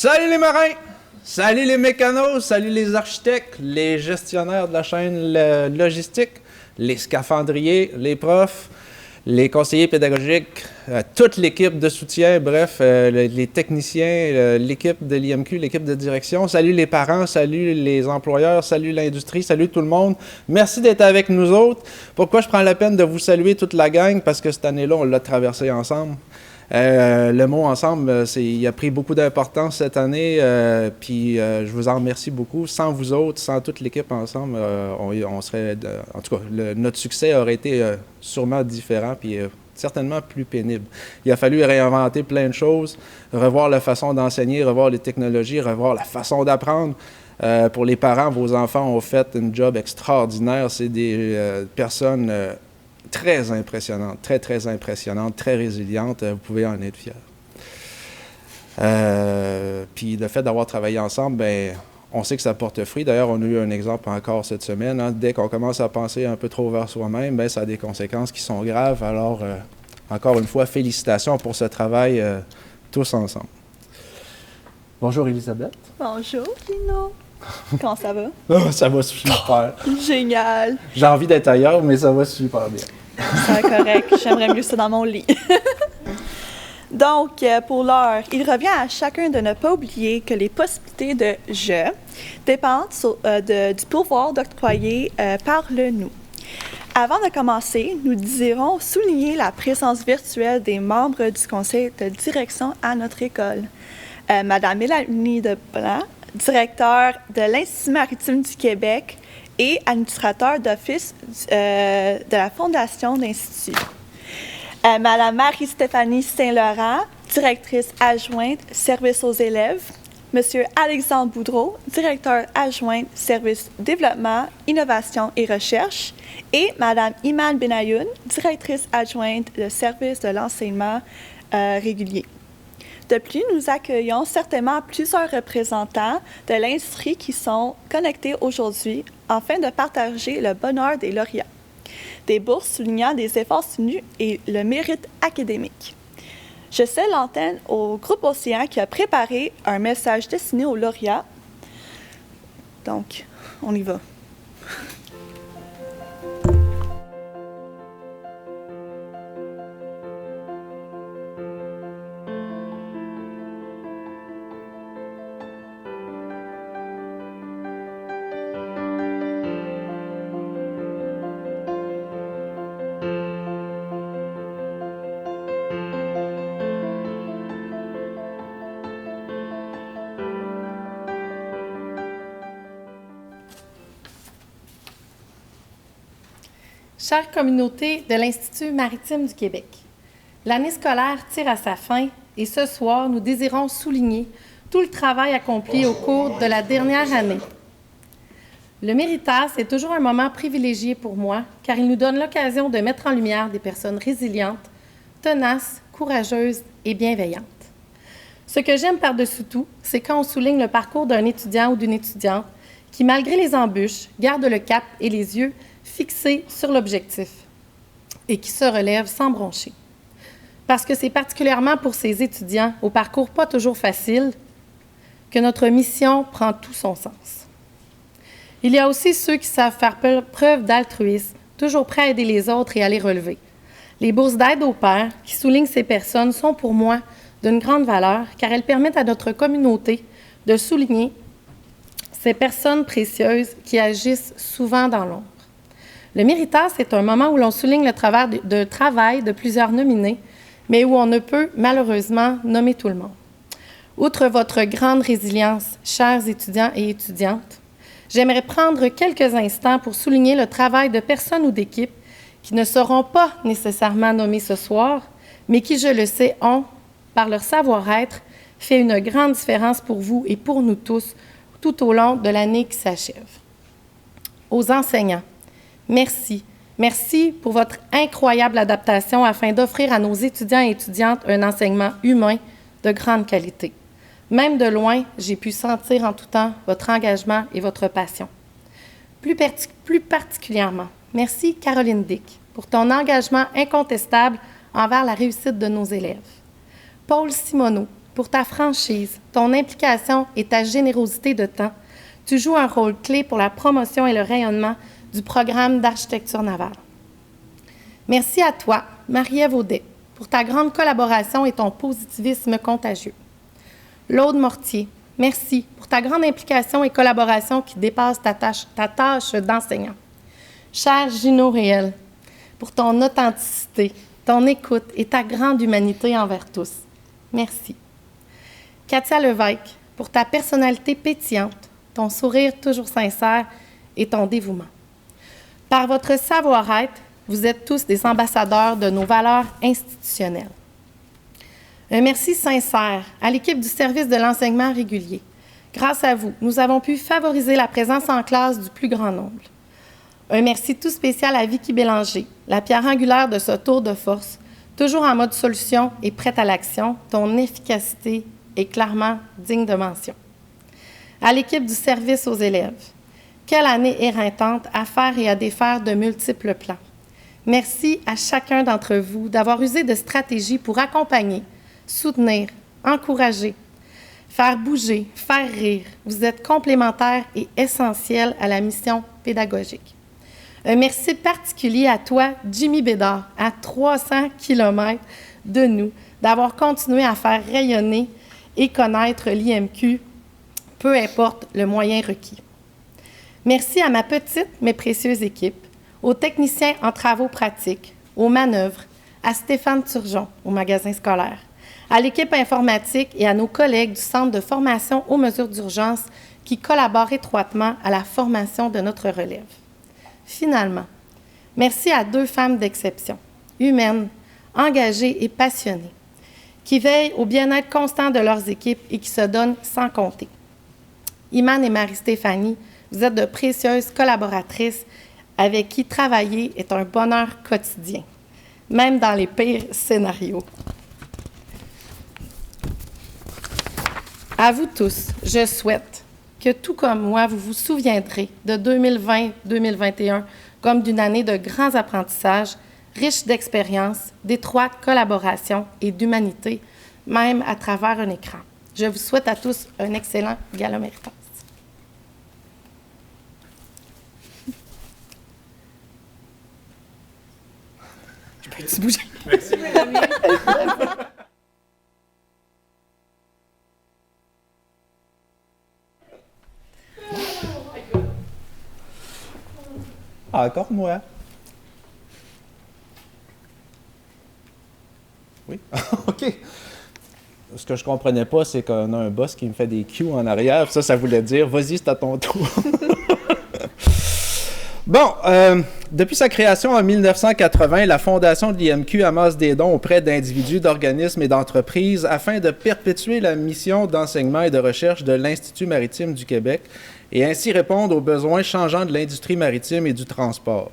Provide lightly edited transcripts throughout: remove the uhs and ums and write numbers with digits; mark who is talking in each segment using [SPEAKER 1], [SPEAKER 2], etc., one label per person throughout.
[SPEAKER 1] Salut les marins! Salut les mécanos! Salut les architectes, les gestionnaires de la chaîne logistique, les scaphandriers, les profs, les conseillers pédagogiques, toute l'équipe de soutien, bref, les techniciens, l'équipe de l'IMQ, l'équipe de direction. Salut les parents, salut les employeurs, salut l'industrie, salut tout le monde. Merci d'être avec nous autres. Pourquoi je prends la peine de vous saluer toute la gang? Parce que cette année-là, on l'a traversé ensemble. Le mot ensemble, il a pris beaucoup d'importance cette année, puis je vous en remercie beaucoup. Sans vous autres, sans toute l'équipe ensemble, on serait, en tout cas, notre succès aurait été sûrement différent, puis certainement plus pénible. Il a fallu réinventer plein de choses, revoir la façon d'enseigner, revoir les technologies, revoir la façon d'apprendre. Pour les parents, vos enfants ont fait un job extraordinaire. C'est des personnes très impressionnante, très impressionnante, très résiliente. Vous pouvez en être fiers. Puis le fait d'avoir travaillé ensemble, ben, on sait que ça porte fruit. D'ailleurs, on a eu un exemple encore cette semaine. Hein. Dès qu'on commence à penser un peu trop vers soi-même, ben, ça a des conséquences qui sont graves. Alors, encore une fois, félicitations pour ce travail tous ensemble. Bonjour Elisabeth.
[SPEAKER 2] Bonjour Lino. Comment ça va?
[SPEAKER 1] Oh, ça va super.
[SPEAKER 2] Génial.
[SPEAKER 1] J'ai envie d'être ailleurs, mais ça va super bien.
[SPEAKER 2] C'est correct. J'aimerais mieux ça dans mon lit. Donc, pour l'heure, il revient à chacun de ne pas oublier que les possibilités de « je » dépendent du pouvoir d'octroyer par le « nous ». Avant de commencer, nous désirons souligner la présence virtuelle des membres du conseil de direction à notre école. Madame Mélanie Deblanc, directeur de l'Institut maritime du Québec et administrateur d'office de la Fondation d'Institut. Madame Marie-Stéphanie Saint-Laurent, directrice adjointe service aux élèves. Monsieur Alexandre Boudreau, directeur adjoint service développement, innovation et recherche. Et Madame Iman Benayoun, directrice adjointe de service de l'enseignement régulier. De plus, nous accueillons certainement plusieurs représentants de l'industrie qui sont connectés aujourd'hui afin de partager le bonheur des lauréats, des bourses soulignant des efforts soutenus et le mérite académique. Je cède l'antenne au groupe Océan qui a préparé un message destiné aux lauréats. Donc, on y va.
[SPEAKER 3] Chère communauté de l'Institut maritime du Québec, l'année scolaire tire à sa fin et ce soir, nous désirons souligner tout le travail accompli au cours de la dernière année. Le Méritas est toujours un moment privilégié pour moi car il nous donne l'occasion de mettre en lumière des personnes résilientes, tenaces, courageuses et bienveillantes. Ce que j'aime par-dessus tout, c'est quand on souligne le parcours d'un étudiant ou d'une étudiante qui, malgré les embûches, garde le cap et les yeux fixés sur l'objectif et qui se relève sans broncher. Parce que c'est particulièrement pour ces étudiants au parcours pas toujours facile que notre mission prend tout son sens. Il y a aussi ceux qui savent faire preuve d'altruisme, toujours prêts à aider les autres et à les relever. Les bourses d'aide aux pairs qui soulignent ces personnes sont pour moi d'une grande valeur car elles permettent à notre communauté de souligner ces personnes précieuses qui agissent souvent dans l'ombre. Le Méritas est un moment où l'on souligne le travail de plusieurs nominés, mais où on ne peut malheureusement nommer tout le monde. Outre votre grande résilience, chers étudiants et étudiantes, j'aimerais prendre quelques instants pour souligner le travail de personnes ou d'équipes qui ne seront pas nécessairement nommées ce soir, mais qui, je le sais, ont, par leur savoir-être, fait une grande différence pour vous et pour nous tous tout au long de l'année qui s'achève. Aux enseignants, merci. Merci pour votre incroyable adaptation afin d'offrir à nos étudiants et étudiantes un enseignement humain de grande qualité. Même de loin, j'ai pu sentir en tout temps votre engagement et votre passion. Plus particulièrement, merci Caroline Dick pour ton engagement incontestable envers la réussite de nos élèves. Paul Simoneau, pour ta franchise, ton implication et ta générosité de temps. Tu joues un rôle clé pour la promotion et le rayonnement du programme d'architecture navale. Merci à toi, Marie-Ève Audet, pour ta grande collaboration et ton positivisme contagieux. Laude Mortier, merci pour ta grande implication et collaboration qui dépasse ta tâche d'enseignant. Cher Gino Réel, pour ton authenticité, ton écoute et ta grande humanité envers tous. Merci. Katia Levesque, pour ta personnalité pétillante, ton sourire toujours sincère et ton dévouement. Par votre savoir-être, vous êtes tous des ambassadeurs de nos valeurs institutionnelles. Un merci sincère à l'équipe du service de l'enseignement régulier. Grâce à vous, nous avons pu favoriser la présence en classe du plus grand nombre. Un merci tout spécial à Vicky Bélanger, la pierre angulaire de ce tour de force, toujours en mode solution et prête à l'action. Ton efficacité est clairement digne de mention. À l'équipe du service aux élèves, quelle année éreintante à faire et à défaire de multiples plans. Merci à chacun d'entre vous d'avoir usé de stratégies pour accompagner, soutenir, encourager, faire bouger, faire rire. Vous êtes complémentaires et essentiels à la mission pédagogique. Un merci particulier à toi, Jimmy Bédard, à 300 km de nous, d'avoir continué à faire rayonner et connaître l'IMQ, peu importe le moyen requis. Merci à ma petite mais précieuse équipe, aux techniciens en travaux pratiques, aux manœuvres, à Stéphane Turgeon au magasin scolaire, à l'équipe informatique et à nos collègues du Centre de formation aux mesures d'urgence qui collaborent étroitement à la formation de notre relève. Finalement, merci à 2 femmes d'exception, humaines, engagées et passionnées, qui veillent au bien-être constant de leurs équipes et qui se donnent sans compter. Iman et Marie-Stéphanie, vous êtes de précieuses collaboratrices avec qui travailler est un bonheur quotidien, même dans les pires scénarios. À vous tous, je souhaite que, tout comme moi, vous vous souviendrez de 2020-2021 comme d'une année de grands apprentissages, riche d'expériences, d'étroite collaboration et d'humanité, même à travers un écran. Je vous souhaite à tous un excellent gala méritant. Peux-tu bouger?
[SPEAKER 4] Merci.
[SPEAKER 1] Encore moi. Oui? OK. Ce que je comprenais pas, c'est qu'on a un boss qui me fait des cues en arrière. Ça voulait dire, vas-y, c'est à ton tour. Bon, depuis sa création en 1980, la Fondation de l'IMQ amasse des dons auprès d'individus, d'organismes et d'entreprises afin de perpétuer la mission d'enseignement et de recherche de l'Institut maritime du Québec et ainsi répondre aux besoins changeants de l'industrie maritime et du transport.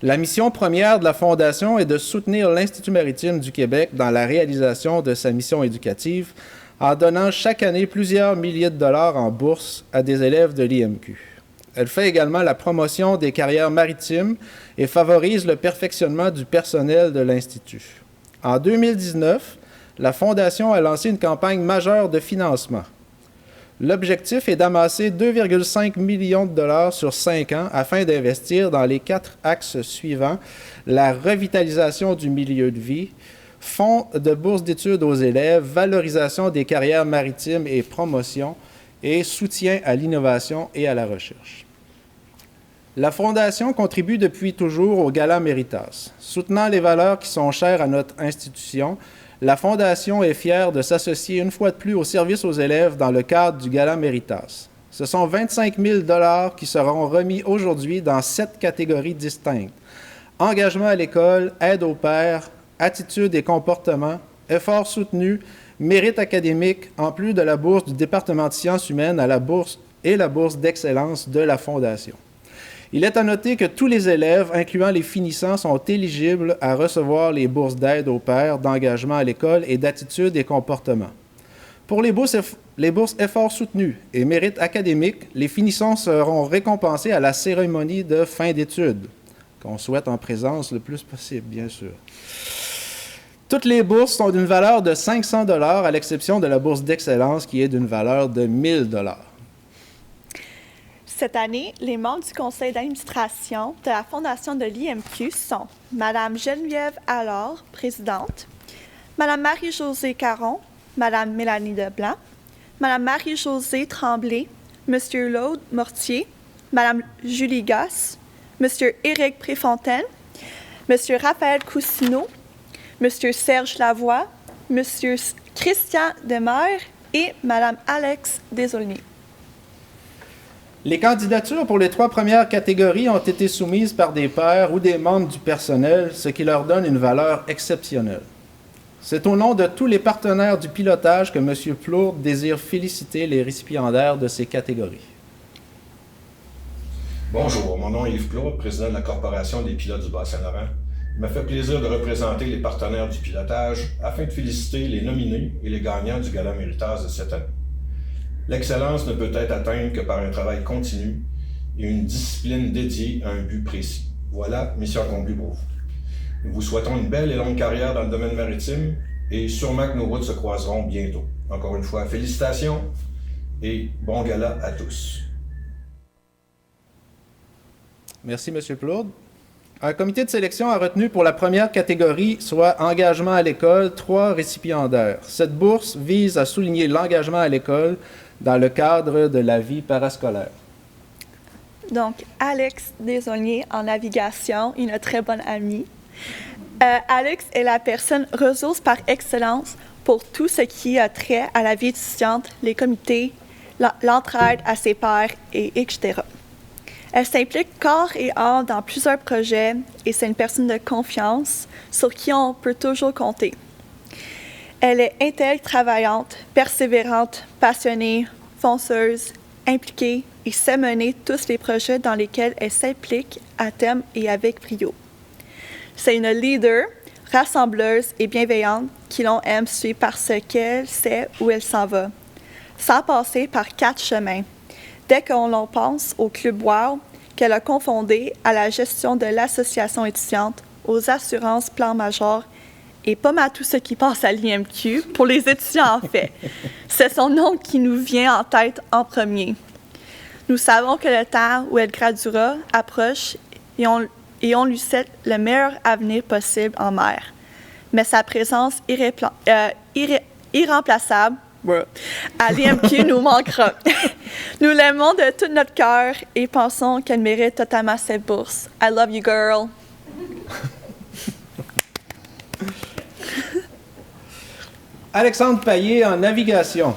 [SPEAKER 1] La mission première de la Fondation est de soutenir l'Institut maritime du Québec dans la réalisation de sa mission éducative en donnant chaque année plusieurs milliers de dollars en bourse à des élèves de l'IMQ. Elle fait également la promotion des carrières maritimes et favorise le perfectionnement du personnel de l'Institut. En 2019, la Fondation a lancé une campagne majeure de financement. L'objectif est d'amasser 2,5 millions de dollars sur 5 ans afin d'investir dans les 4 axes suivants: la revitalisation du milieu de vie, fonds de bourse d'études aux élèves, valorisation des carrières maritimes et promotion, et soutien à l'innovation et à la recherche. La Fondation contribue depuis toujours au Gala Méritas. Soutenant les valeurs qui sont chères à notre institution, la Fondation est fière de s'associer une fois de plus au service aux élèves dans le cadre du Gala Méritas. Ce sont 25 000 $ qui seront remis aujourd'hui dans 7 catégories distinctes: engagement à l'école, aide aux pairs, attitude et comportement, efforts soutenus, mérite académique, en plus de la bourse du département de sciences humaines à la bourse et la bourse d'excellence de la Fondation. Il est à noter que tous les élèves, incluant les finissants, sont éligibles à recevoir les bourses d'aide aux pairs, d'engagement à l'école et d'attitude et comportement. Pour les bourses efforts soutenus et mérite académique, les finissants seront récompensés à la cérémonie de fin d'études, qu'on souhaite en présence le plus possible, bien sûr. Toutes les bourses sont d'une valeur de 500 $, à l'exception de la bourse d'excellence qui est d'une valeur de 1000 $.
[SPEAKER 2] Cette année, les membres du conseil d'administration de la Fondation de l'IMQ sont Mme Geneviève Allard, présidente, Mme Marie-Josée Caron, Mme Mélanie Leblanc, Mme Marie-Josée Tremblay, M. Claude Mortier, Mme Julie Gosse, M. Éric Préfontaine, M. Raphaël Cousineau, M. Serge Lavoie, M. Christian Demers et Mme Alex Desaulniers.
[SPEAKER 1] Les candidatures pour les 3 premières catégories ont été soumises par des pairs ou des membres du personnel, ce qui leur donne une valeur exceptionnelle. C'est au nom de tous les partenaires du pilotage que M. Plourde désire féliciter les récipiendaires de ces catégories.
[SPEAKER 4] Bonjour, mon nom est Yves Plourde, président de la Corporation des pilotes du Bas-Saint-Laurent. Il m'a fait plaisir de représenter les partenaires du pilotage afin de féliciter les nominés et les gagnants du Gala Méritas de cette année. L'excellence ne peut être atteinte que par un travail continu et une discipline dédiée à un but précis. Voilà, mission accomplie pour vous. Nous vous souhaitons une belle et longue carrière dans le domaine maritime et sûrement que nos routes se croiseront bientôt. Encore une fois, félicitations et bon gala à tous.
[SPEAKER 1] Merci, M. Plourde. Un comité de sélection a retenu pour la première catégorie, soit engagement à l'école, 3 récipiendaires. Cette bourse vise à souligner l'engagement à l'école dans le cadre de la vie parascolaire.
[SPEAKER 2] Donc, Alex Desaulniers en navigation, une très bonne amie. Alex est la personne ressource par excellence pour tout ce qui a trait à la vie étudiante, les comités, l'entraide à ses pairs, etc. Elle s'implique corps et âme dans plusieurs projets et c'est une personne de confiance sur qui on peut toujours compter. Elle est intègre, travaillante, persévérante, passionnée, fonceuse, impliquée et sait mener tous les projets dans lesquels elle s'implique à terme et avec brio. C'est une leader, rassembleuse et bienveillante qui l'on aime suivre parce qu'elle sait où elle s'en va, sans passer par 4 chemins. Dès qu'on pense au Club WOW, qu'elle a confondé à la gestion de l'association étudiante, aux assurances plan major et pas mal tout ce qui passe à l'IMQ pour les étudiants en fait. C'est son nom qui nous vient en tête en premier. Nous savons que le temps où elle graduera approche et on lui souhaite le meilleur avenir possible en mer. Mais sa présence irremplaçable à l'IMQ nous manquera. Nous l'aimons de tout notre cœur et pensons qu'elle mérite totalement cette bourse. I love you, girl.
[SPEAKER 1] Alexandre Payet en navigation.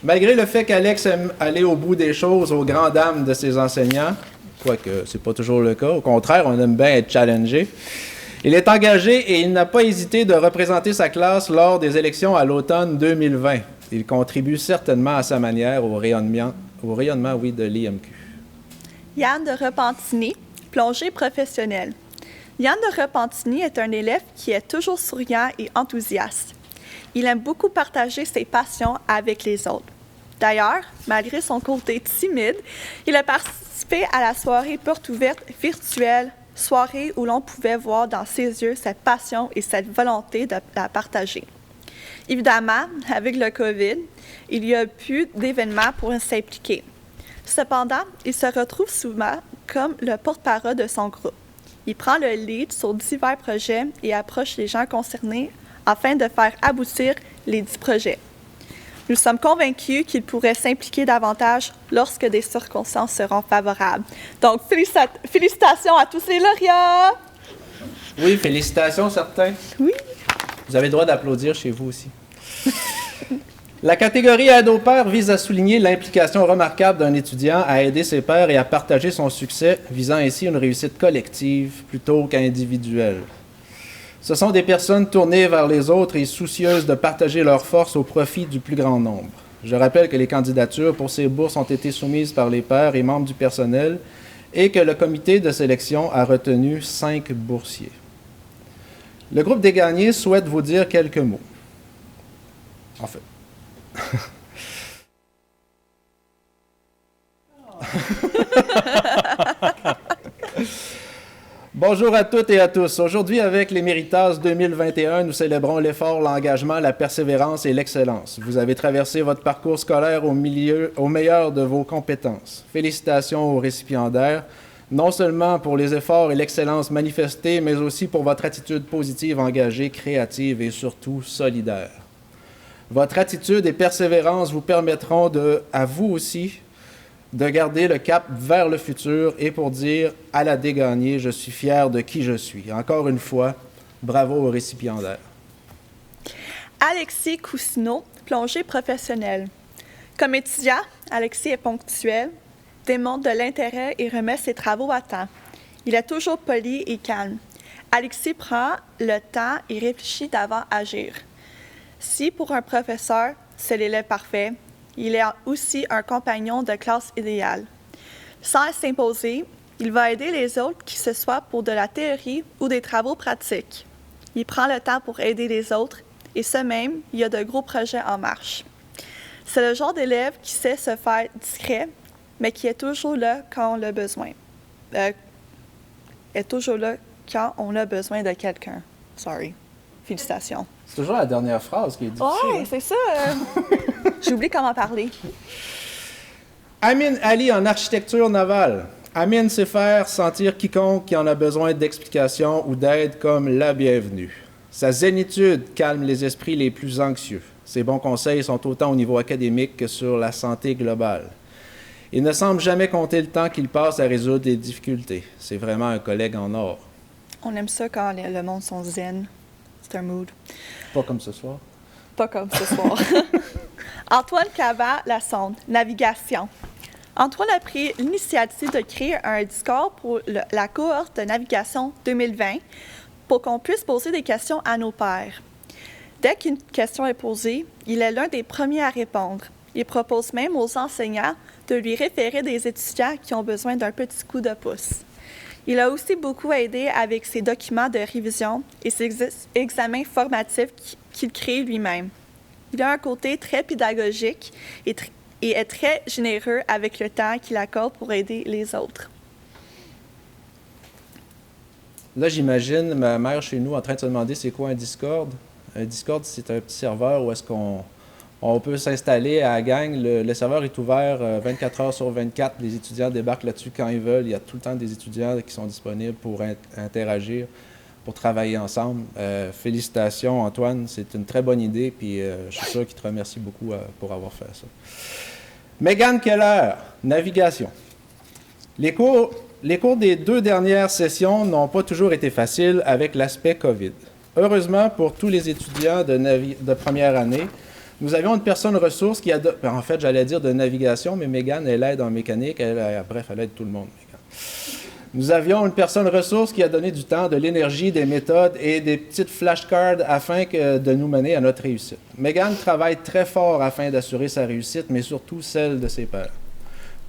[SPEAKER 1] Malgré le fait qu'Alex aime aller au bout des choses aux grandes dames de ses enseignants, quoique ce n'est pas toujours le cas, au contraire, on aime bien être challengé, il est engagé et il n'a pas hésité de représenter sa classe lors des élections à l'automne 2020. Il contribue certainement à sa manière au rayonnement de l'IMQ.
[SPEAKER 2] Yann de Repentigny, plongée professionnelle. Yann de Repentigny est un élève qui est toujours souriant et enthousiaste. Il aime beaucoup partager ses passions avec les autres. D'ailleurs, malgré son côté timide, il a participé à la soirée porte ouverte virtuelle, soirée où l'on pouvait voir dans ses yeux cette passion et cette volonté de la partager. Évidemment, avec le COVID, il y a plus d'événements pour s'impliquer. Cependant, il se retrouve souvent comme le porte-parole de son groupe. Il prend le lead sur divers projets et approche les gens concernés afin de faire aboutir les 10 projets. Nous sommes convaincus qu'il pourrait s'impliquer davantage lorsque des circonstances seront favorables. Donc, félicitations à tous les lauréats!
[SPEAKER 1] Oui, félicitations, certains.
[SPEAKER 2] Oui.
[SPEAKER 1] Vous avez le droit d'applaudir chez vous aussi. La catégorie aide aux pairs vise à souligner l'implication remarquable d'un étudiant à aider ses pairs et à partager son succès, visant ainsi une réussite collective plutôt qu'individuelle. Ce sont des personnes tournées vers les autres et soucieuses de partager leurs forces au profit du plus grand nombre. Je rappelle que les candidatures pour ces bourses ont été soumises par les pairs et membres du personnel et que le comité de sélection a retenu 5 boursiers. Le groupe des gagnés souhaite vous dire quelques mots. En fait. Bon, Bonjour à toutes et à tous. Aujourd'hui, avec les Méritas 2021, nous célébrons l'effort, l'engagement, la persévérance et l'excellence. Vous avez traversé votre parcours scolaire au meilleur de vos compétences. Félicitations aux récipiendaires, non seulement pour les efforts et l'excellence manifestés, mais aussi pour votre attitude positive, engagée, créative et surtout solidaire. Votre attitude et persévérance vous permettront à vous aussi, de garder le cap vers le futur et pour dire à la dégagnée, je suis fier de qui je suis. Encore une fois, bravo aux récipiendaires.
[SPEAKER 2] Alexis Cousineau, plongée professionnelle. Comme étudiant, Alexis est ponctuel, démontre de l'intérêt et remet ses travaux à temps. Il est toujours poli et calme. Alexis prend le temps et réfléchit d'avant agir. Si pour un professeur, c'est l'élève parfait, il est aussi un compagnon de classe idéal. Sans s'imposer, il va aider les autres, que ce soit pour de la théorie ou des travaux pratiques. Il prend le temps pour aider les autres et ce même, il y a de gros projets en marche. C'est le genre d'élève qui sait se faire discret, mais qui est toujours là quand on a besoin. Est toujours là quand on a besoin de quelqu'un. Sorry. Félicitations.
[SPEAKER 1] C'est toujours la dernière phrase qui est difficile.
[SPEAKER 2] Oui, c'est ça. J'oublie comment parler.
[SPEAKER 1] Amin Ali en architecture navale. Amin sait faire sentir quiconque qui en a besoin d'explications ou d'aide comme la bienvenue. Sa zénitude calme les esprits les plus anxieux. Ses bons conseils sont autant au niveau académique que sur la santé globale. Il ne semble jamais compter le temps qu'il passe à résoudre des difficultés. C'est vraiment un collègue en or.
[SPEAKER 2] On aime ça quand le monde sont zen. C'est un mood.
[SPEAKER 1] Pas comme ce soir.
[SPEAKER 2] Pas comme ce soir. Antoine Cavat-Lassonde, navigation. Antoine a pris l'initiative de créer un Discord pour la cohorte de navigation 2020 pour qu'on puisse poser des questions à nos pairs. Dès qu'une question est posée, il est l'un des premiers à répondre. Il propose même aux enseignants de lui référer des étudiants qui ont besoin d'un petit coup de pouce. Il a aussi beaucoup aidé avec ses documents de révision et ses examens formatifs qu'il crée lui-même. Il a un côté très pédagogique et est très généreux avec le temps qu'il accorde pour aider les autres.
[SPEAKER 1] Là, j'imagine ma mère chez nous en train de se demander c'est quoi un Discord. Un Discord, c'est un petit serveur où est-ce qu'on peut s'installer à la gang. Le serveur est ouvert 24 heures sur 24. Les étudiants débarquent là-dessus quand ils veulent. Il y a tout le temps des étudiants qui sont disponibles pour interagir, pour travailler ensemble. Félicitations, Antoine. C'est une très bonne idée. Puis je suis sûr qu'il te remercie beaucoup pour avoir fait ça. Megan Keller, navigation. Les cours des 2 dernières sessions n'ont pas toujours été faciles avec l'aspect COVID. Heureusement, pour tous les étudiants de première année, nous avions une personne ressource qui a... En fait, j'allais dire de navigation, mais Megan, elle aide en mécanique. Bref, elle aide tout le monde, Megan. Nous avions une personne ressource qui a donné du temps, de l'énergie, des méthodes et des petites flashcards afin de nous mener à notre réussite. Megan travaille très fort afin d'assurer sa réussite, mais surtout celle de ses pairs.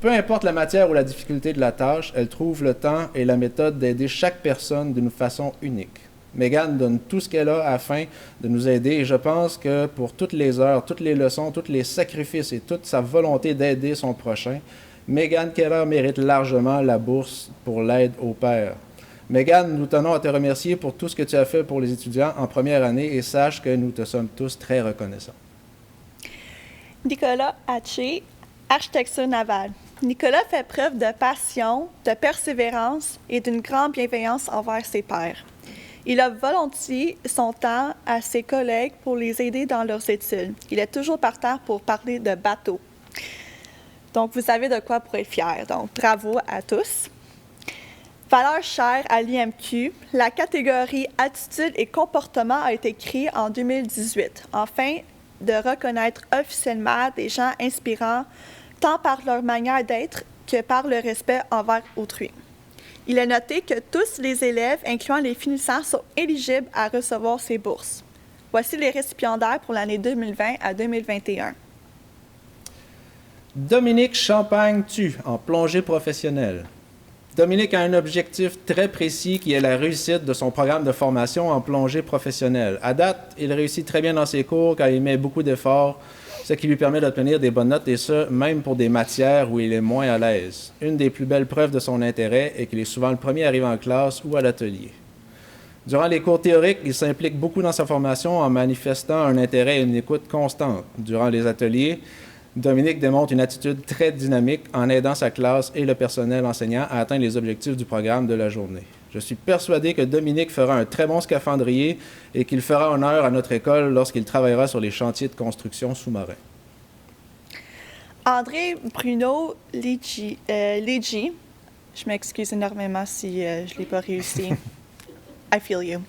[SPEAKER 1] Peu importe la matière ou la difficulté de la tâche, elle trouve le temps et la méthode d'aider chaque personne d'une façon unique. Megan donne tout ce qu'elle a afin de nous aider et je pense que pour toutes les heures, toutes les leçons, tous les sacrifices et toute sa volonté d'aider son prochain, Megan Keller mérite largement la bourse pour l'aide aux pairs. Megan, nous tenons à te remercier pour tout ce que tu as fait pour les étudiants en première année et sache que nous te sommes tous très reconnaissants.
[SPEAKER 2] Nicolas Hatché, architecture navale. Nicolas fait preuve de passion, de persévérance et d'une grande bienveillance envers ses pairs. Il offre volontiers son temps à ses collègues pour les aider dans leurs études. Il est toujours partant pour parler de bateaux. Donc, vous avez de quoi pour être fiers. Donc, bravo à tous. Valeur chère à l'IMQ, la catégorie attitude et comportement a été créée en 2018, afin de reconnaître officiellement des gens inspirants, tant par leur manière d'être que par le respect envers autrui. Il est noté que tous les élèves, incluant les finissants, sont éligibles à recevoir ces bourses. Voici les récipiendaires pour l'année 2020 à 2021.
[SPEAKER 1] Dominique Champagne-Tu, en plongée professionnelle. Dominique a un objectif très précis qui est la réussite de son programme de formation en plongée professionnelle. À date, il réussit très bien dans ses cours car il met beaucoup d'efforts ce qui lui permet d'obtenir des bonnes notes, et ce, même pour des matières où il est moins à l'aise. Une des plus belles preuves de son intérêt est qu'il est souvent le premier arrivé en classe ou à l'atelier. Durant les cours théoriques, il s'implique beaucoup dans sa formation en manifestant un intérêt et une écoute constante. Durant les ateliers, Dominique démontre une attitude très dynamique en aidant sa classe et le personnel enseignant à atteindre les objectifs du programme de la journée. Je suis persuadé que Dominique fera un très bon scaphandrier et qu'il fera honneur à notre école lorsqu'il travaillera sur les chantiers de construction sous-marins.
[SPEAKER 2] André Bruno Leggi, je m'excuse énormément si je ne l'ai pas réussi. I feel you.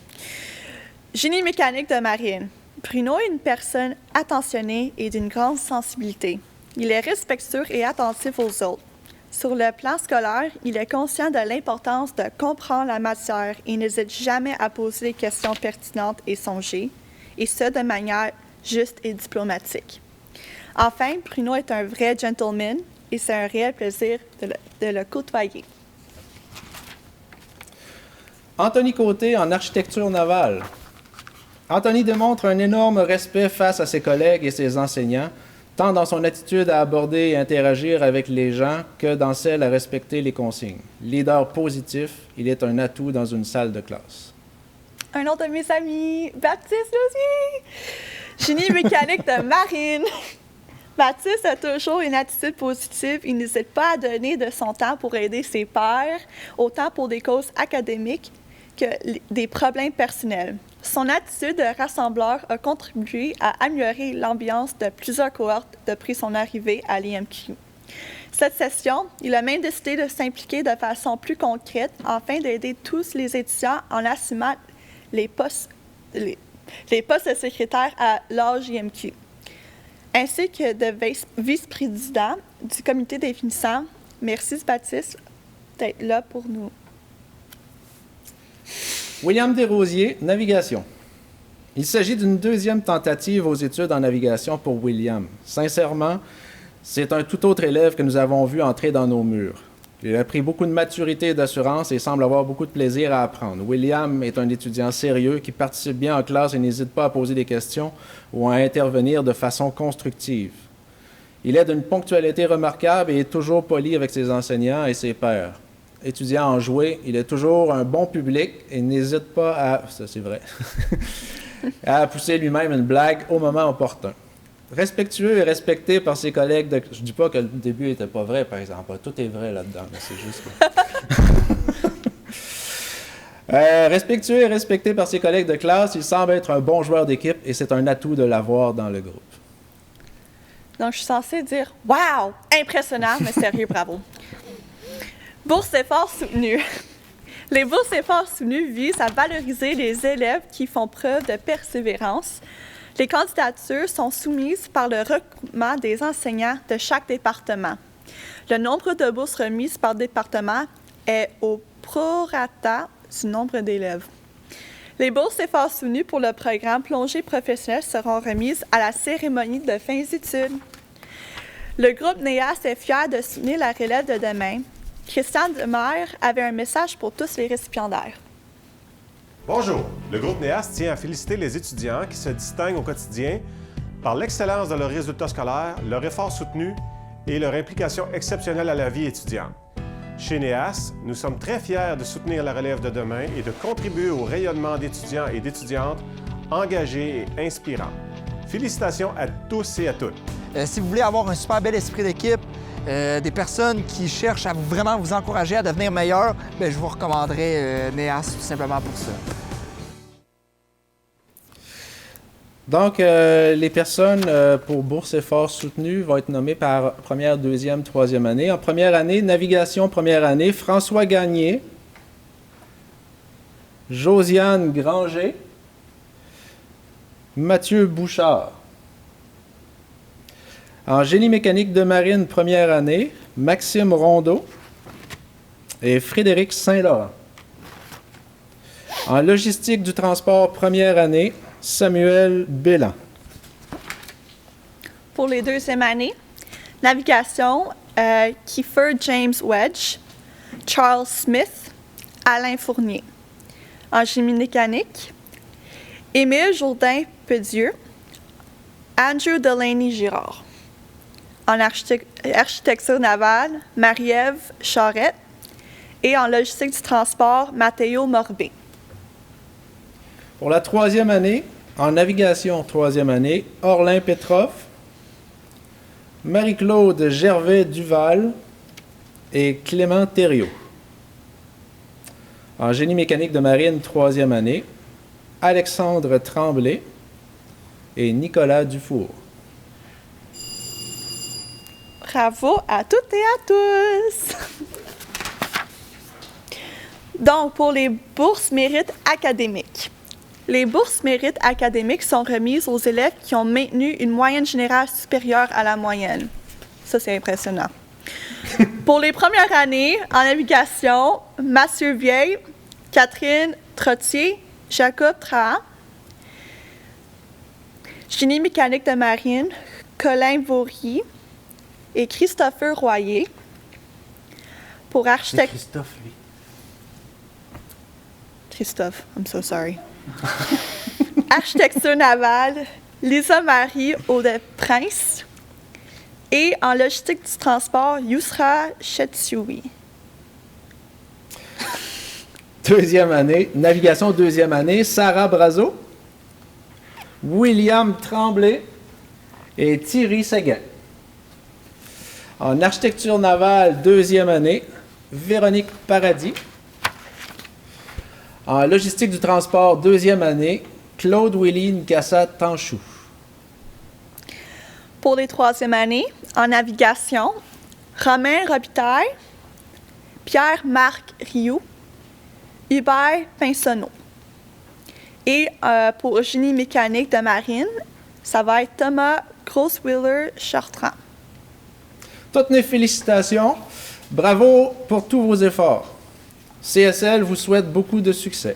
[SPEAKER 2] Génie mécanique de marine. Bruno est une personne attentionnée et d'une grande sensibilité. Il est respectueux et attentif aux autres. Sur le plan scolaire, il est conscient de l'importance de comprendre la matière et n'hésite jamais à poser des questions pertinentes et songées, et ce de manière juste et diplomatique. Enfin, Bruno est un vrai gentleman et c'est un réel plaisir de le côtoyer.
[SPEAKER 1] Anthony Côté en architecture navale. Anthony démontre un énorme respect face à ses collègues et ses enseignants, tant dans son attitude à aborder et interagir avec les gens que dans celle à respecter les consignes. Leader positif, il est un atout dans une salle de classe.
[SPEAKER 2] Un autre de mes amis, Baptiste aussi! Génie mécanique de marine. Baptiste a toujours une attitude positive. Il n'hésite pas à donner de son temps pour aider ses pairs, autant pour des causes académiques que des problèmes personnels. Son attitude de rassembleur a contribué à améliorer l'ambiance de plusieurs cohortes depuis son arrivée à l'IMQ. Cette session, il a même décidé de s'impliquer de façon plus concrète afin d'aider tous les étudiants en assumant les postes de secrétaire à l'AGIMQ, ainsi que de vice-président du comité des finissants. Merci Baptiste d'être là pour nous.
[SPEAKER 1] William Desrosiers, navigation. Il s'agit d'une deuxième tentative aux études en navigation pour William. Sincèrement, c'est un tout autre élève que nous avons vu entrer dans nos murs. Il a pris beaucoup de maturité et d'assurance et semble avoir beaucoup de plaisir à apprendre. William est un étudiant sérieux qui participe bien en classe et n'hésite pas à poser des questions ou à intervenir de façon constructive. Il est d'une ponctualité remarquable et est toujours poli avec ses enseignants et ses pairs. Étudiant en jouet, il est toujours un bon public et n'hésite pas à, ça c'est vrai, à pousser lui-même une blague au moment opportun. Respectueux et respecté par ses collègues de... Je ne dis pas que le début n'était pas vrai, par exemple. Tout est vrai là-dedans, mais c'est juste... respectueux et respecté par ses collègues de classe, il semble être un bon joueur d'équipe et c'est un atout de l'avoir dans le groupe.
[SPEAKER 2] Donc, je suis censée dire « Wow! Impressionnant, mais sérieux, bravo! » Bourse effort soutenu. Les bourses effort soutenues visent à valoriser les élèves qui font preuve de persévérance. Les candidatures sont soumises par le regroupement des enseignants de chaque département. Le nombre de bourses remises par département est au prorata du nombre d'élèves. Les bourses effort soutenues pour le programme plongée professionnelle seront remises à la cérémonie de fin d'études. Le groupe NEAS est fier de soutenir la relève de demain. Christian Demers avait un message pour tous les récipiendaires.
[SPEAKER 5] Bonjour, le groupe NEAS tient à féliciter les étudiants qui se distinguent au quotidien par l'excellence de leurs résultats scolaires, leur effort soutenu et leur implication exceptionnelle à la vie étudiante. Chez NEAS, nous sommes très fiers de soutenir la relève de demain et de contribuer au rayonnement d'étudiants et d'étudiantes engagés et inspirants. Félicitations à tous et à toutes.
[SPEAKER 6] Si vous voulez avoir un super bel esprit d'équipe, des personnes qui cherchent à vraiment vous encourager à devenir meilleur, bien, je vous recommanderais NEAS tout simplement pour ça.
[SPEAKER 1] Donc, les personnes pour bourse effort soutenu vont être nommées par première, deuxième, troisième année. En première année, navigation première année, François Gagné, Josiane Granger, Mathieu Bouchard. En génie mécanique de marine, première année, Maxime Rondeau et Frédéric Saint-Laurent. En logistique du transport, première année, Samuel Bélan.
[SPEAKER 2] Pour les deuxièmes années, navigation, Kiefer James Wedge, Charles Smith, Alain Fournier. En génie mécanique, Émile Jourdain-Pedieux, Andrew Delaney Girard. En architecture navale, Marie-Ève Charette. Et en logistique du transport, Matteo Morbé.
[SPEAKER 1] Pour la 3e année, en navigation 3e année, Orlin Petrov, Marie-Claude Gervais-Duval et Clément Thériault. En génie mécanique de marine 3e année, Alexandre Tremblay et Nicolas Dufour.
[SPEAKER 2] Bravo à toutes et à tous! Donc, pour les bourses mérites académiques. Les bourses mérites académiques sont remises aux élèves qui ont maintenu une moyenne générale supérieure à la moyenne. Ça, c'est impressionnant. Pour les premières années, en navigation, Mathieu Vieille, Catherine Trottier, Jacob Trahan. Génie mécanique de marine, Colin Vaury et Christopher Royer. Pour architecte...
[SPEAKER 1] Christophe, lui.
[SPEAKER 2] Christophe, I'm so sorry. Architecture navale, Lisa-Marie Audet-Prince. Et en logistique du transport, Yousra Chetioui.
[SPEAKER 1] 2e année, navigation 2e année, Sarah Brazo, William Tremblay et Thierry Seguin. En architecture navale 2e année, Véronique Paradis. En logistique du transport 2e année, Claude-Willy Nkassa-Tanchou.
[SPEAKER 2] Pour les 3e années, en navigation, Romain Robitaille, Pierre-Marc Rioux, Hubert Pinsonneau. Et pour génie mécanique de marine, ça va être Thomas Grosswiller-Chartrand.
[SPEAKER 1] Toutes mes félicitations. Bravo pour tous vos efforts. CSL vous souhaite beaucoup de succès.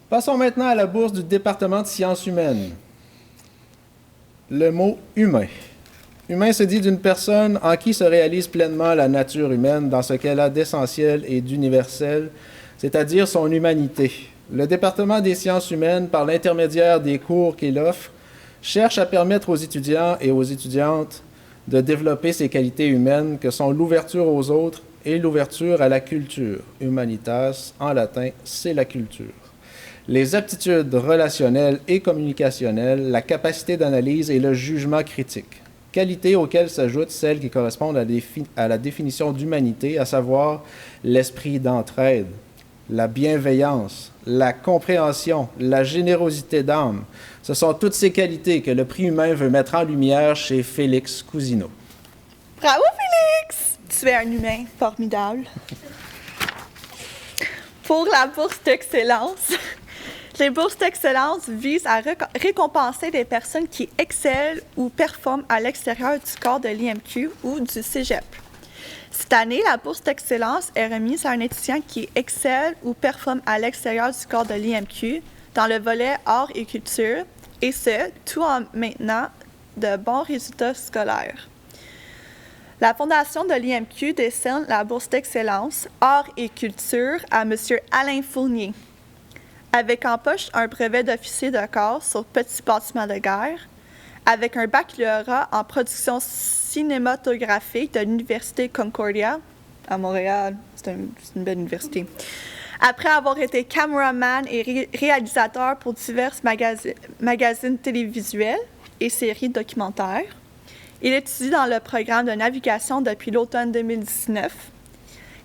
[SPEAKER 1] Passons maintenant à la bourse du département de sciences humaines. Le mot « humain ». Humain se dit d'une personne en qui se réalise pleinement la nature humaine dans ce qu'elle a d'essentiel et d'universel, c'est-à-dire son humanité. Le département des sciences humaines, par l'intermédiaire des cours qu'il offre, cherche à permettre aux étudiants et aux étudiantes de développer ces qualités humaines que sont l'ouverture aux autres et l'ouverture à la culture. Humanitas, en latin, c'est la culture. Les aptitudes relationnelles et communicationnelles, la capacité d'analyse et le jugement critique. Qualités auxquelles s'ajoutent celles qui correspondent à la définition d'humanité, à savoir l'esprit d'entraide, la bienveillance, la compréhension, la générosité d'âme. Ce sont toutes ces qualités que le prix humain veut mettre en lumière chez Félix Cousineau.
[SPEAKER 2] Bravo, Félix! Tu es un humain formidable. Pour la bourse d'excellence, les bourses d'excellence visent à récompenser les personnes qui excellent ou performent à l'extérieur du corps de l'IMQ ou du cégep. Cette année, la bourse d'excellence est remise à un étudiant qui excelle ou performe à l'extérieur du corps de l'IMQ dans le volet arts et culture, et ce, tout en maintenant de bons résultats scolaires. La Fondation de l'IMQ décerne la bourse d'excellence arts et culture à M. Alain Fournier, avec en poche un brevet d'officier de corps sur petits bâtiments de guerre, avec un baccalauréat en production cinématographique de l'Université Concordia, à Montréal. C'est une belle université. Après avoir été caméraman et réalisateur pour divers magazines télévisuels et séries documentaires, Il étudie dans le programme de navigation depuis l'automne 2019.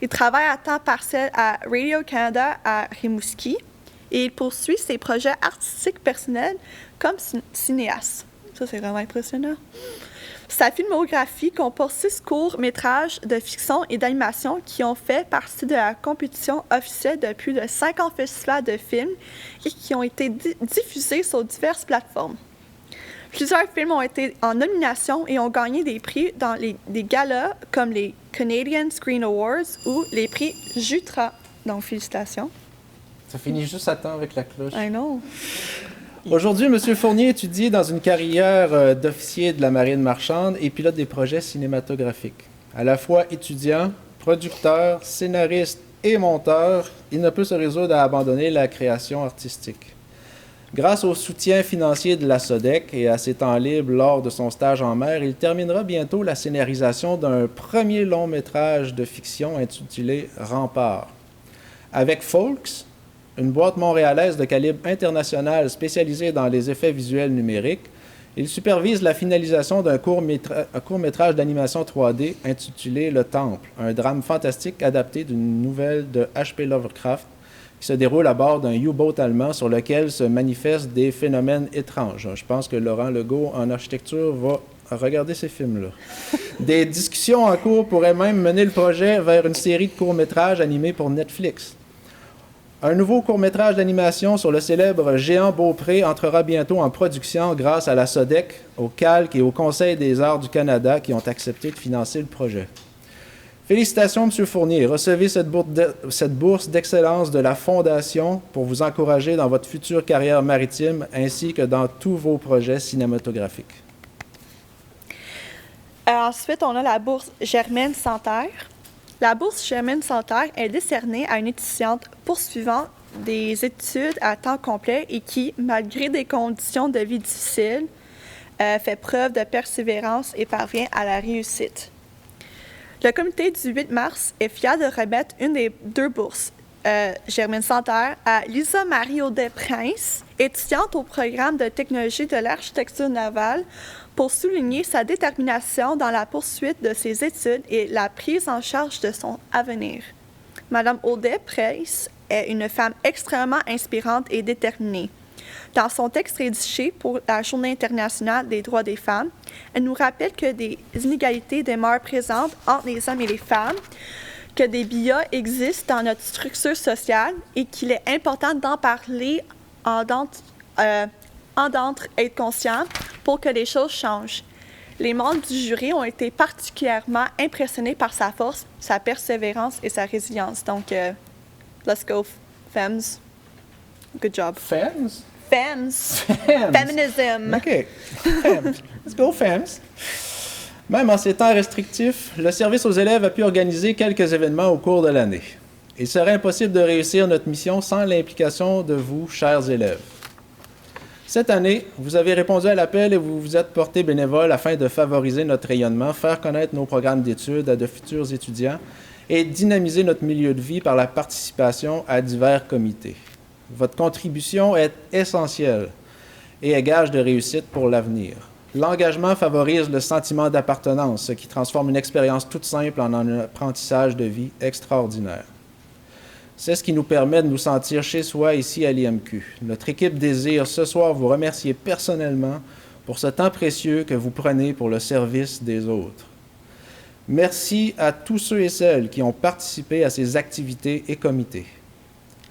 [SPEAKER 2] Il travaille à temps partiel à Radio-Canada à Rimouski et il poursuit ses projets artistiques personnels comme cinéaste. Ça, c'est vraiment impressionnant. Sa filmographie comporte 6 courts-métrages de fiction et d'animation qui ont fait partie de la compétition officielle de plus de 50 festivals de films et qui ont été diffusés sur diverses plateformes. Plusieurs films ont été en nomination et ont gagné des prix dans des galas comme les Canadian Screen Awards ou les prix Jutra. Donc, félicitations.
[SPEAKER 1] Ça finit juste à temps avec la cloche.
[SPEAKER 2] I know.
[SPEAKER 1] Aujourd'hui, M. Fournier étudie dans une carrière d'officier de la marine marchande et pilote des projets cinématographiques. À la fois étudiant, producteur, scénariste et monteur, il ne peut se résoudre à abandonner la création artistique. Grâce au soutien financier de la SODEC et à ses temps libres lors de son stage en mer, il terminera bientôt la scénarisation d'un premier long-métrage de fiction intitulé « Rempart ». Avec Folks, une boîte montréalaise de calibre international spécialisée dans les effets visuels numériques, il supervise la finalisation d'un court-métrage d'animation 3D intitulé « Le Temple », un drame fantastique adapté d'une nouvelle de H.P. Lovecraft qui se déroule à bord d'un U-boat allemand sur lequel se manifestent des phénomènes étranges. Je pense que Laurent Legault, en architecture, va regarder ces films-là. Des discussions en cours pourraient même mener le projet vers une série de courts-métrages animés pour Netflix. Un nouveau court-métrage d'animation sur le célèbre Géant Beaupré entrera bientôt en production grâce à la SODEC, au Calque et au Conseil des arts du Canada qui ont accepté de financer le projet. Félicitations, M. Fournier. Recevez cette bourse d'excellence de la Fondation pour vous encourager dans votre future carrière maritime ainsi que dans tous vos projets cinématographiques.
[SPEAKER 2] Ensuite, on a la bourse Germaine Santerre. La bourse Germaine Santerre est décernée à une étudiante poursuivant des études à temps complet et qui, malgré des conditions de vie difficiles, fait preuve de persévérance et parvient à la réussite. Le comité du 8 mars est fier de remettre une des 2 bourses, Germaine Santerre, à Lisa Marie Audet-Prince, étudiante au programme de technologie de l'architecture navale, pour souligner sa détermination dans la poursuite de ses études et la prise en charge de son avenir. Madame Audet-Prince est une femme extrêmement inspirante et déterminée. Dans son texte rédigé pour la Journée internationale des droits des femmes, elle nous rappelle que des inégalités demeurent présentes entre les hommes et les femmes, que des biais existent dans notre structure sociale et qu'il est important d'en parler, être conscient pour que les choses changent. Les membres du jury ont été particulièrement impressionnés par sa force, sa persévérance et sa résilience. Donc, let's go, femmes. Good job.
[SPEAKER 1] Femmes?
[SPEAKER 2] Femmes. Feminism.
[SPEAKER 1] OK. Femmes. Let's go, femmes. Même en ces temps restrictifs, le service aux élèves a pu organiser quelques événements au cours de l'année. Il serait impossible de réussir notre mission sans l'implication de vous, chers élèves. Cette année, vous avez répondu à l'appel et vous vous êtes portés bénévoles afin de favoriser notre rayonnement, faire connaître nos programmes d'études à de futurs étudiants et dynamiser notre milieu de vie par la participation à divers comités. Votre contribution est essentielle et est gage de réussite pour l'avenir. L'engagement favorise le sentiment d'appartenance, ce qui transforme une expérience toute simple en un apprentissage de vie extraordinaire. C'est ce qui nous permet de nous sentir chez soi ici à l'IMQ. Notre équipe désire ce soir vous remercier personnellement pour ce temps précieux que vous prenez pour le service des autres. Merci à tous ceux et celles qui ont participé à ces activités et comités.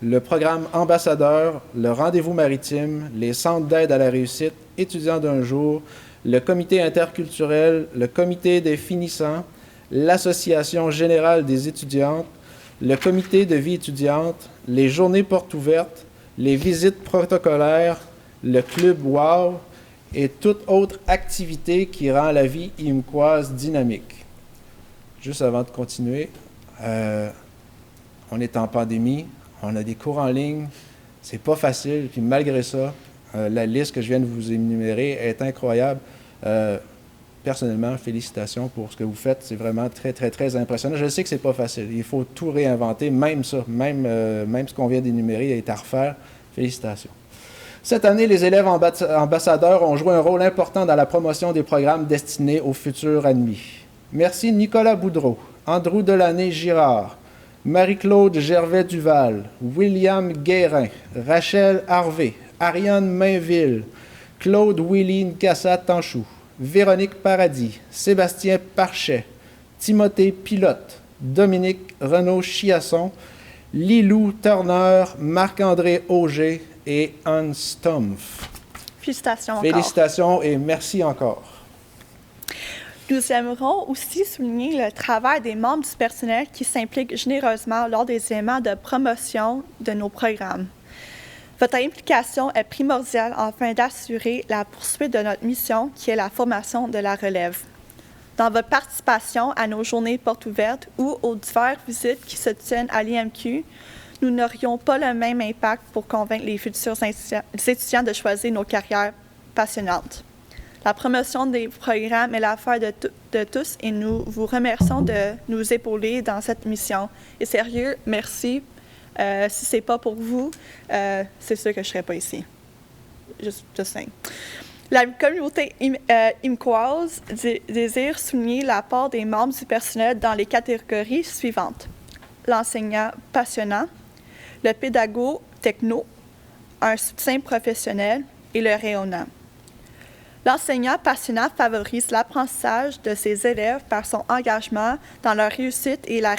[SPEAKER 1] Le programme Ambassadeur, le Rendez-vous maritime, les centres d'aide à la réussite, étudiants d'un jour, le comité interculturel, le comité des finissants, l'Association générale des étudiantes, le comité de vie étudiante, les journées portes ouvertes, les visites protocolaires, le club WOW et toute autre activité qui rend la vie imquoise dynamique. Juste avant de continuer, on est en pandémie, on a des cours en ligne, c'est pas facile, puis malgré ça, la liste que je viens de vous énumérer est incroyable. Personnellement, félicitations pour ce que vous faites. C'est vraiment très, très, très impressionnant. Je sais que c'est pas facile. Il faut tout réinventer, même ça, même ce qu'on vient d'énumérer est à refaire. Félicitations. Cette année, les élèves ambassadeurs ont joué un rôle important dans la promotion des programmes destinés aux futurs admis. Merci Nicolas Boudreau, Andrew Delaney-Girard, Marie-Claude Gervais-Duval, William Guérin, Rachel Harvey, Ariane Mainville, Claude Willy Nkassa-Tanchou, Véronique Paradis, Sébastien Parchet, Timothée Pilote, Dominique Renaud-Chiasson, Lilou Turner, Marc-André Auger et Hans Stumpf.
[SPEAKER 2] Félicitations encore.
[SPEAKER 1] Félicitations et merci encore.
[SPEAKER 2] Nous aimerons aussi souligner le travail des membres du personnel qui s'impliquent généreusement lors des éléments de promotion de nos programmes. Votre implication est primordiale afin d'assurer la poursuite de notre mission qui est la formation de la relève. Dans votre participation à nos journées portes ouvertes ou aux diverses visites qui se tiennent à l'IMQ, nous n'aurions pas le même impact pour convaincre les futurs étudiants de choisir nos carrières passionnantes. La promotion des programmes est l'affaire de tous et nous vous remercions de nous épauler dans cette mission. Et sérieux, merci. Si ce n'est pas pour vous, c'est sûr que je ne serais pas ici. Just saying. La communauté IMCOise désire souligner l'apport des membres du personnel dans les catégories suivantes. L'enseignant passionnant, le pédagogue techno, un soutien professionnel et le rayonnant. L'enseignant passionnant favorise l'apprentissage de ses élèves par son engagement dans leur réussite et la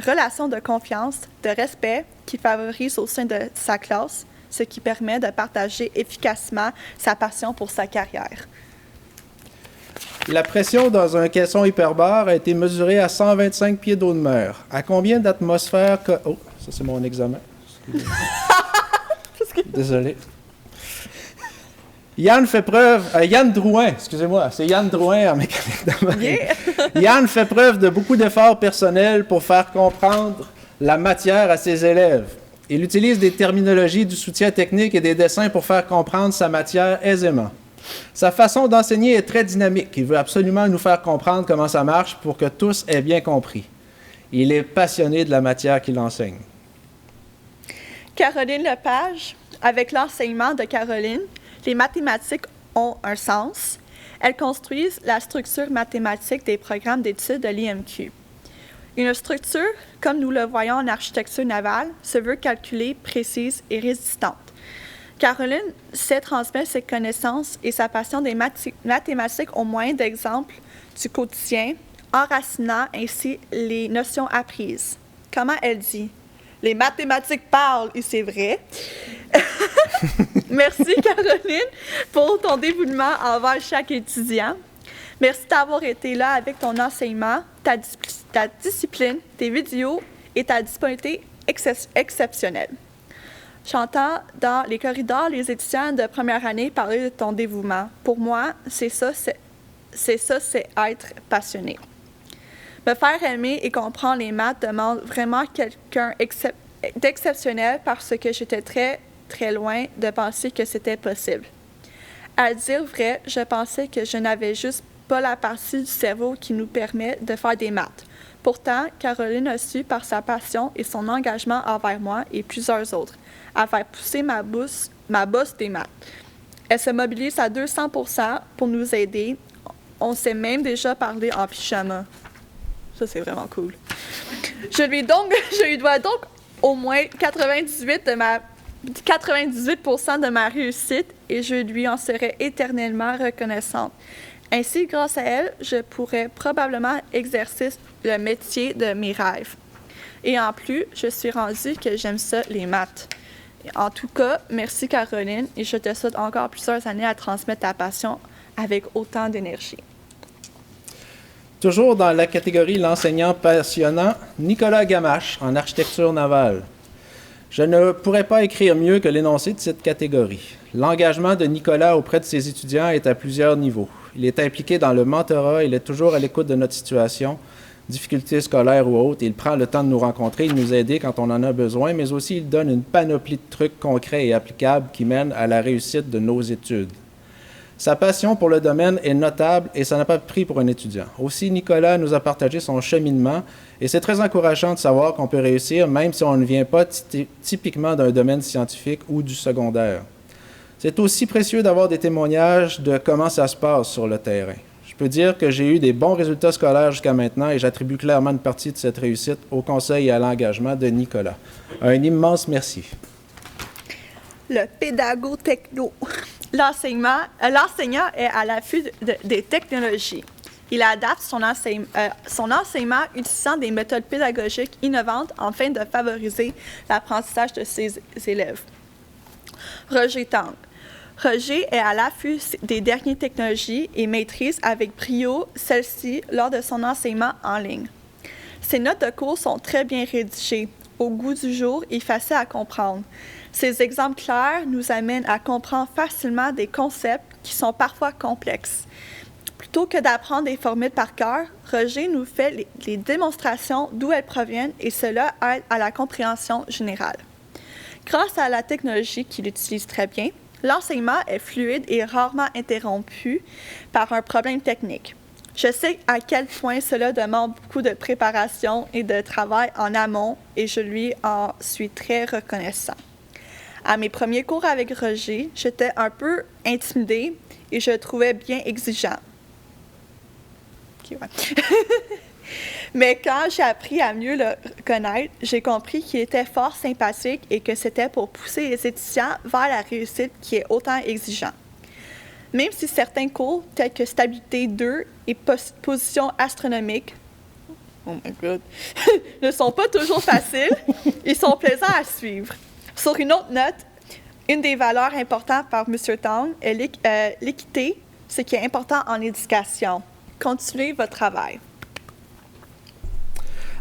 [SPEAKER 2] relation de confiance, de respect qu'il favorise au sein de sa classe, ce qui permet de partager efficacement sa passion pour sa carrière.
[SPEAKER 1] La pression dans un caisson hyperbare a été mesurée à 125 pieds d'eau de mer. À combien d'atmosphères... Oh, ça c'est mon examen. Désolé. Yann Drouin, excusez-moi, c'est Yann Drouin en mécanique de marine. Yeah. Yann fait preuve de beaucoup d'efforts personnels pour faire comprendre la matière à ses élèves. Il utilise des terminologies, du soutien technique et des dessins pour faire comprendre sa matière aisément. Sa façon d'enseigner est très dynamique. Il veut absolument nous faire comprendre comment ça marche pour que tous aient bien compris. Il est passionné de la matière qu'il enseigne.
[SPEAKER 2] Caroline Lepage, avec l'enseignement de Caroline, les mathématiques ont un sens. Elles construisent la structure mathématique des programmes d'études de l'IMQ. Une structure, comme nous le voyons en architecture navale, se veut calculée, précise et résistante. Caroline sait transmettre ses connaissances et sa passion des mathématiques au moyen d'exemples du quotidien, enracinant ainsi les notions apprises. Comment elle dit? Les mathématiques parlent, et c'est vrai. Merci, Caroline, pour ton dévouement envers chaque étudiant. Merci d'avoir été là avec ton enseignement, ta discipline, tes vidéos et ta disponibilité exceptionnelle. J'entends dans les corridors les étudiants de première année parler de ton dévouement. Pour moi, c'est être passionné. Me faire aimer et comprendre les maths demande vraiment quelqu'un d'exceptionnel parce que j'étais très, très loin de penser que c'était possible. À dire vrai, je pensais que je n'avais juste pas la partie du cerveau qui nous permet de faire des maths. Pourtant, Caroline a su, par sa passion et son engagement envers moi et plusieurs autres, à faire pousser ma bosse des maths. Elle se mobilise à 200% pour nous aider. On s'est même déjà parlé en pyjama. Ça, c'est vraiment cool. Je lui dois donc au moins 98% de ma réussite et je lui en serai éternellement reconnaissante. Ainsi, grâce à elle, je pourrais probablement exercer le métier de mes rêves. Et en plus, je suis rendue que j'aime ça, les maths. En tout cas, merci Caroline et je te souhaite encore plusieurs années à transmettre ta passion avec autant d'énergie.
[SPEAKER 1] Toujours dans la catégorie l'enseignant passionnant, Nicolas Gamache, en architecture navale. Je ne pourrais pas écrire mieux que l'énoncé de cette catégorie. L'engagement de Nicolas auprès de ses étudiants est à plusieurs niveaux. Il est impliqué dans le mentorat, il est toujours à l'écoute de notre situation, difficultés scolaires ou autres. Il prend le temps de nous rencontrer, de nous aider quand on en a besoin, mais aussi il donne une panoplie de trucs concrets et applicables qui mènent à la réussite de nos études. Sa passion pour le domaine est notable et ça n'a pas de prix pour un étudiant. Aussi, Nicolas nous a partagé son cheminement et c'est très encourageant de savoir qu'on peut réussir même si on ne vient pas typiquement d'un domaine scientifique ou du secondaire. C'est aussi précieux d'avoir des témoignages de comment ça se passe sur le terrain. Je peux dire que j'ai eu des bons résultats scolaires jusqu'à maintenant et j'attribue clairement une partie de cette réussite au conseil et à l'engagement de Nicolas. Un immense merci.
[SPEAKER 2] Le pédago-techno. L'enseignant est à l'affût des technologies. Il adapte son enseignement utilisant des méthodes pédagogiques innovantes afin de favoriser l'apprentissage de ses élèves. Roger Tang. Roger est à l'affût des dernières technologies et maîtrise avec brio celles-ci lors de son enseignement en ligne. Ses notes de cours sont très bien rédigées, au goût du jour et faciles à comprendre. Ces exemples clairs nous amènent à comprendre facilement des concepts qui sont parfois complexes. Plutôt que d'apprendre des formules par cœur, Roger nous fait les démonstrations d'où elles proviennent et cela aide à la compréhension générale. Grâce à la technologie qu'il utilise très bien, l'enseignement est fluide et rarement interrompu par un problème technique. Je sais à quel point cela demande beaucoup de préparation et de travail en amont et je lui en suis très reconnaissant. À mes premiers cours avec Roger, j'étais un peu intimidée et je le trouvais bien exigeant. Okay, ouais. Mais quand j'ai appris à mieux le connaître, j'ai compris qu'il était fort sympathique et que c'était pour pousser les étudiants vers la réussite qui est autant exigeant. Même si certains cours, tels que Stabilité 2 et Position astronomique, oh my God, ne sont pas toujours faciles, ils sont plaisants à suivre. Sur une autre note, une des valeurs importantes par M. Tang est l'équité, ce qui est important en éducation. Continuez votre travail.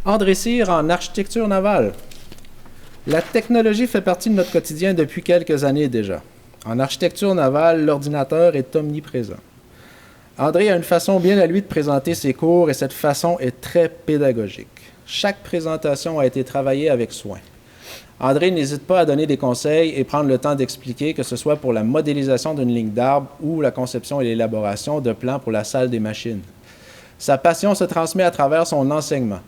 [SPEAKER 1] André Cyr en architecture navale. La technologie fait partie de notre quotidien depuis quelques années déjà. En architecture navale, l'ordinateur est omniprésent. André a une façon bien à lui de présenter ses cours et cette façon est très pédagogique. Chaque présentation a été travaillée avec soin. André n'hésite pas à donner des conseils et prendre le temps d'expliquer, que ce soit pour la modélisation d'une ligne d'arbre ou la conception et l'élaboration de plans pour la salle des machines. Sa passion se transmet à travers son enseignement.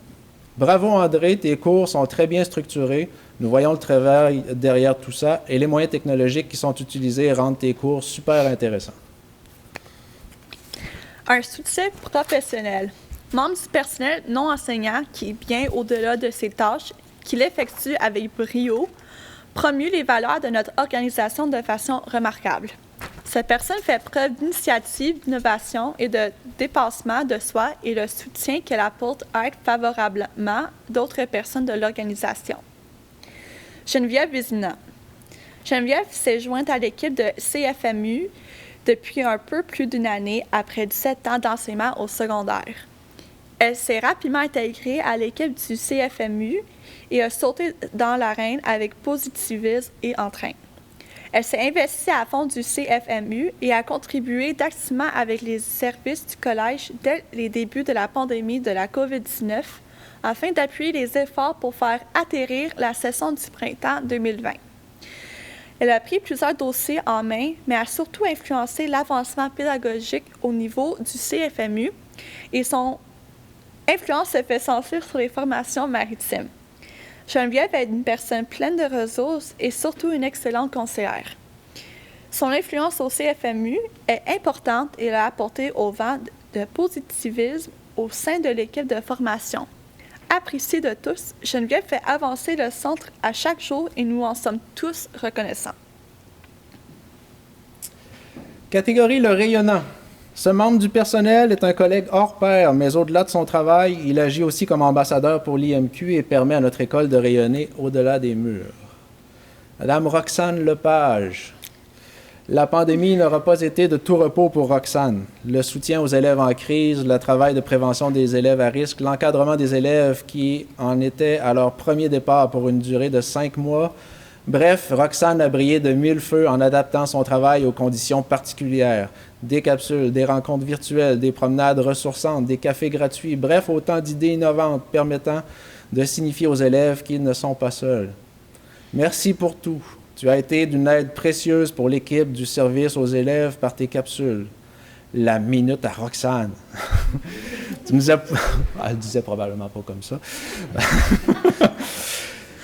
[SPEAKER 1] Bravo André, tes cours sont très bien structurés. Nous voyons le travail derrière tout ça et les moyens technologiques qui sont utilisés rendent tes cours super intéressants.
[SPEAKER 2] Un soutien professionnel. Membre du personnel non enseignant qui est bien au-delà de ses tâches, qu'il effectue avec brio, promue les valeurs de notre organisation de façon remarquable. Cette personne fait preuve d'initiative, d'innovation et de dépassement de soi et le soutien qu'elle apporte aide favorablement d'autres personnes de l'organisation. Geneviève Vézina. Geneviève s'est jointe à l'équipe de CFMU depuis un peu plus d'une année après 17 ans d'enseignement au secondaire. Elle s'est rapidement intégrée à l'équipe du CFMU et a sauté dans l'arène avec positivisme et entrain. Elle s'est investie à fond du CFMU et a contribué activement avec les services du collège dès les débuts de la pandémie de la COVID-19 afin d'appuyer les efforts pour faire atterrir la session du printemps 2020. Elle a pris plusieurs dossiers en main, mais a surtout influencé l'avancement pédagogique au niveau du CFMU et son influence se fait sentir sur les formations maritimes. Geneviève est une personne pleine de ressources et surtout une excellente conseillère. Son influence au CFMU est importante et elle a apporté au vent de positivisme au sein de l'équipe de formation. Appréciée de tous, Geneviève fait avancer le centre à chaque jour et nous en sommes tous reconnaissants.
[SPEAKER 1] Catégorie le rayonnant. Ce membre du personnel est un collègue hors pair, mais au-delà de son travail, il agit aussi comme ambassadeur pour l'IMQ et permet à notre école de rayonner au-delà des murs. Madame Roxane Lepage. La pandémie n'aura pas été de tout repos pour Roxane. Le soutien aux élèves en crise, le travail de prévention des élèves à risque, l'encadrement des élèves qui en étaient à leur premier départ pour une durée de 5 mois. Bref, Roxane a brillé de mille feux en adaptant son travail aux conditions particulières. Des capsules, des rencontres virtuelles, des promenades ressourçantes, des cafés gratuits, bref, autant d'idées innovantes permettant de signifier aux élèves qu'ils ne sont pas seuls. Merci pour tout. Tu as été d'une aide précieuse pour l'équipe du service aux élèves par tes capsules. La minute à Roxane. Tu nous as... Elle disait probablement pas comme ça.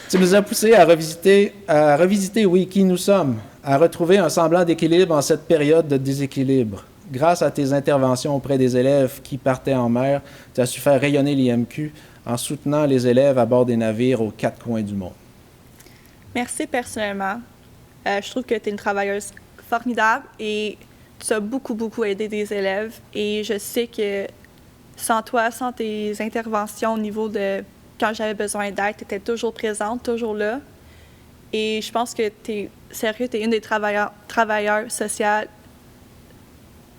[SPEAKER 1] Tu nous as poussé à revisiter, oui, qui nous sommes, à retrouver un semblant d'équilibre en cette période de déséquilibre. Grâce à tes interventions auprès des élèves qui partaient en mer, tu as su faire rayonner l'IMQ en soutenant les élèves à bord des navires aux quatre coins du monde.
[SPEAKER 2] Merci personnellement. Je trouve que tu es une travailleuse formidable et tu as beaucoup aidé des élèves. Et je sais que sans toi, sans tes interventions au niveau de quand j'avais besoin d'aide, tu étais toujours présente, toujours là. Et je pense que tu es une des travailleurs sociaux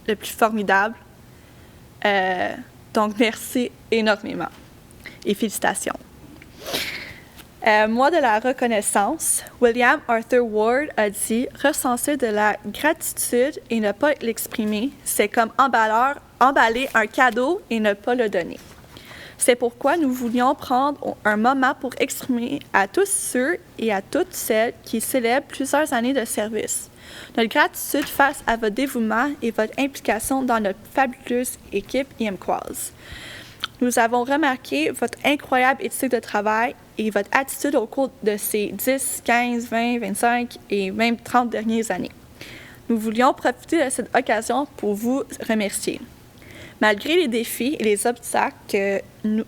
[SPEAKER 2] le plus formidable. Donc, merci énormément et félicitations. Mois de la reconnaissance, William Arthur Ward a dit « Ressentir de la gratitude et ne pas l'exprimer, c'est comme emballer un cadeau et ne pas le donner. » C'est pourquoi nous voulions prendre un moment pour exprimer à tous ceux et à toutes celles qui célèbrent plusieurs années de service notre gratitude face à votre dévouement et votre implication dans notre fabuleuse équipe IMCoise. Nous avons remarqué votre incroyable éthique de travail et votre attitude au cours de ces 10, 15, 20, 25 et même 30 dernières années. Nous voulions profiter de cette occasion pour vous remercier. Malgré les défis et les obstacles que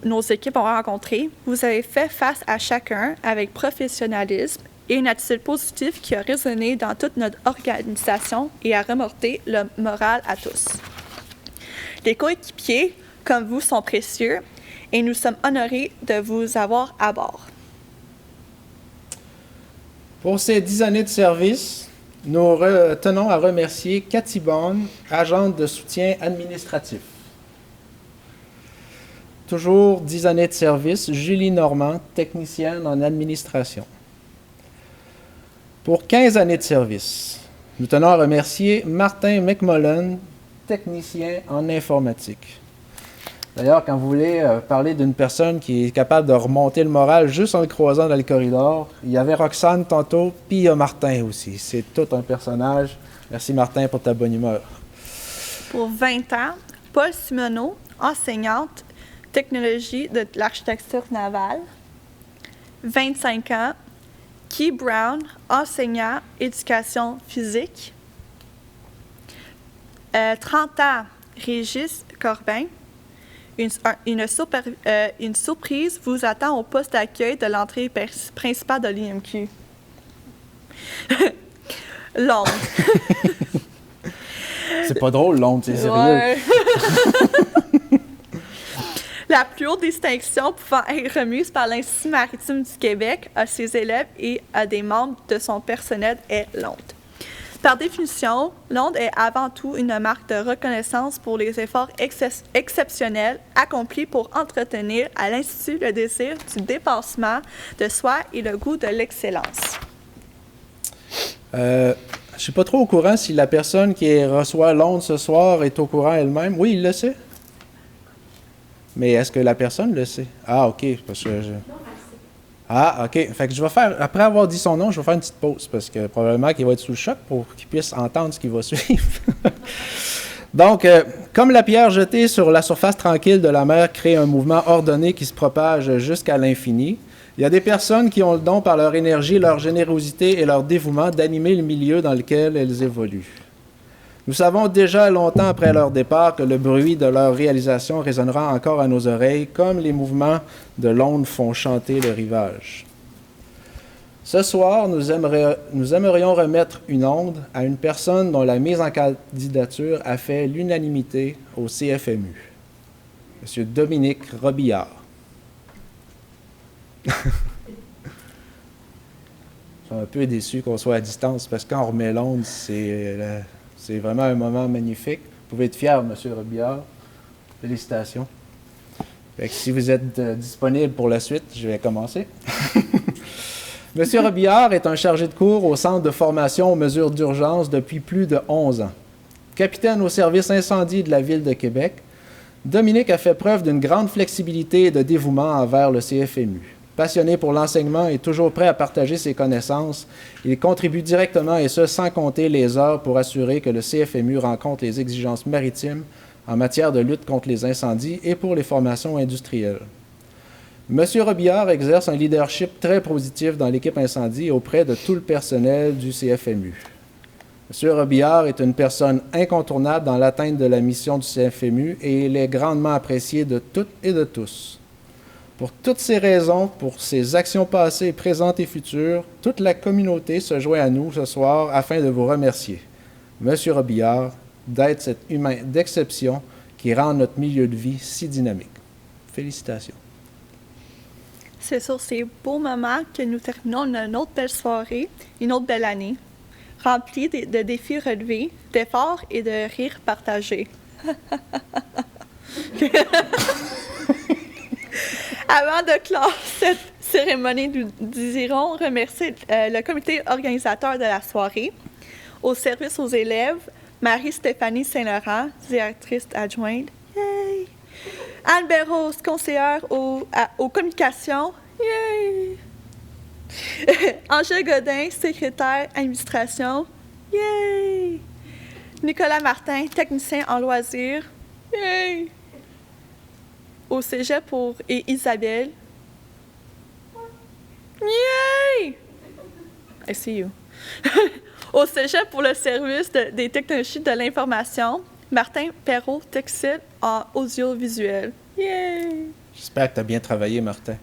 [SPEAKER 2] nos équipes ont rencontrés, vous avez fait face à chacun avec professionnalisme et une attitude positive qui a résonné dans toute notre organisation et a remonté le moral à tous. Les coéquipiers, comme vous, sont précieux et nous sommes honorés de vous avoir à bord.
[SPEAKER 1] Pour ces 10 années de service, nous tenons à remercier Cathy Bond, agente de soutien administratif. Toujours 10 années de service, Julie Normand, technicienne en administration. Pour 15 années de service, nous tenons à remercier Martin McMullen, technicien en informatique. D'ailleurs, quand vous voulez parler d'une personne qui est capable de remonter le moral juste en le croisant dans le corridor, il y avait Roxane tantôt, puis il y a Martin aussi. C'est tout un personnage. Merci Martin pour ta bonne humeur.
[SPEAKER 2] Pour 20 ans, Paul Simoneau, enseignante technologie de l'architecture navale. 25 ans, Key Brown, enseignant éducation physique. 30 ans, Régis Corbin. Une surprise vous attend au poste d'accueil de l'entrée principale de l'IMQ. Londres.
[SPEAKER 1] C'est pas drôle, Londres, c'est sérieux.
[SPEAKER 2] Ouais. La plus haute distinction pouvant être remise par l'Institut maritime du Québec à ses élèves et à des membres de son personnel est Londres. Par définition, Londres est avant tout une marque de reconnaissance pour les efforts exceptionnels accomplis pour entretenir à l'Institut le désir du dépassement de soi et le goût de l'excellence.
[SPEAKER 1] Je ne suis pas trop au courant si la personne qui reçoit Londres ce soir est au courant elle-même. Oui, il le sait. Mais est-ce que la personne le sait? Ah, OK. Parce que Ah, OK. Fait que je vais faire, après avoir dit son nom, je vais faire une petite pause parce que probablement qu'il va être sous le choc pour qu'il puisse entendre ce qui va suivre. Donc, comme la pierre jetée sur la surface tranquille de la mer crée un mouvement ordonné qui se propage jusqu'à l'infini, il y a des personnes qui ont le don par leur énergie, leur générosité et leur dévouement d'animer le milieu dans lequel elles évoluent. Nous savons déjà longtemps après leur départ que le bruit de leur réalisation résonnera encore à nos oreilles, comme les mouvements de l'onde font chanter le rivage. Ce soir, nous aimerions remettre une onde à une personne dont la mise en candidature a fait l'unanimité au CFMU, M. Dominique Robillard. Je suis un peu déçu qu'on soit à distance parce que quand on remet l'onde, c'est vraiment un moment magnifique. Vous pouvez être fier, M. Robillard. Félicitations. Fait que si vous êtes disponible pour la suite, je vais commencer. M. Robillard est un chargé de cours au Centre de formation aux mesures d'urgence depuis plus de 11 ans. Capitaine au service incendie de la Ville de Québec, Dominique a fait preuve d'une grande flexibilité et de dévouement envers le CFMU. Passionné pour l'enseignement et toujours prêt à partager ses connaissances, il contribue directement, et ce sans compter les heures, pour assurer que le CFMU rencontre les exigences maritimes en matière de lutte contre les incendies et pour les formations industrielles. M. Robillard exerce un leadership très positif dans l'équipe incendie et auprès de tout le personnel du CFMU. M. Robillard est une personne incontournable dans l'atteinte de la mission du CFMU et il est grandement apprécié de toutes et de tous. Pour toutes ces raisons, pour ses actions passées, présentes et futures, toute la communauté se joint à nous ce soir afin de vous remercier, M. Robillard, d'être cet humain d'exception qui rend notre milieu de vie si dynamique. Félicitations.
[SPEAKER 2] C'est sur ces beaux moments que nous terminons une autre belle soirée, une autre belle année, remplie de défis relevés, d'efforts et de rires partagés. Avant de clore cette cérémonie, nous désirons remercier le comité organisateur de la soirée, au service aux élèves, Marie-Stéphanie Saint-Laurent, directrice adjointe, yay! Anne Béros, conseillère aux communications, yay! Angèle Godin, secrétaire administration, yay! Nicolas Martin, technicien en loisirs, yay! Au cégep et Isabelle, yay! I see you. Au cégep pour le service des technologies de l'information, Martin Perrault, textile en audiovisuel. Yay!
[SPEAKER 1] J'espère que tu as bien travaillé, Martin.